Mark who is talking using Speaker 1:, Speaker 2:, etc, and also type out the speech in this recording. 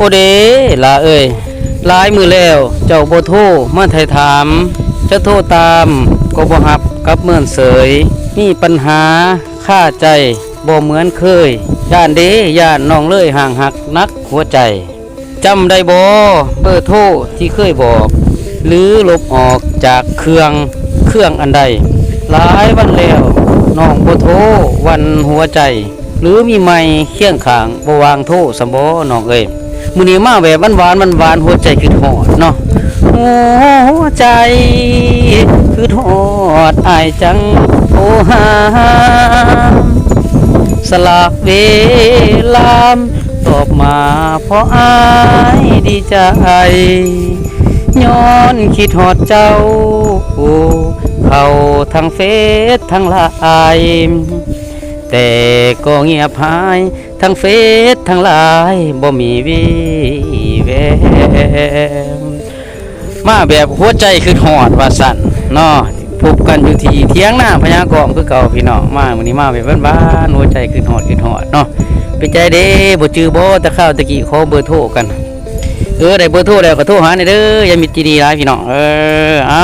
Speaker 1: โอเดลาเอ้ยหลายมือแล้วเจ้าบ่โทรมาไถ่ถามจะโทรตามก็บ่รับกับเมื่อนเสยมีปัญหาค่าใจบ่เหมือนเคยย่านเด้ย่านน้องเลยห่างหักนักหัวใจจำได้บ่เบอร์โทรที่เคยบอกหรือลบออกจากเครื่องอันใดหลายวันแล้วน้องบ่โทรวันหัวใจหรือมีไม้เคียงข้างบ่วางโทรสำบ่น้องเอ้ยมื้อนี้มาแบบหวานหัวใจคือฮอดเนาะหัวใจคือฮอดอ้ายจังโอหาสละเวลามตอบมาเพราะอายดีใจย้อนคิดฮอดเจ้าเข้าทั้งเฟซทั้งไลน์แต่ก็เงียบหายทั้งเฟซทั้งไลน์บ่มีวี่แววมาแบบหัวใจคือหอดว่าสั่นเนาะพบกันอยู่ที่เที่ยงหน้าพญากรคือเก่าพี่น้องมามื้อนี้มาแบบบ้านๆหัวใจคือหอดเนาะไปใจเด้บ่จื้อบ่แต่ข้าวตะกี้ขอเบอร์โทรกันได้เบอร์โทรแล้วก็โทรหาหน่อยเด้ออย่ามิดจีดีหลายพี่น้องเอา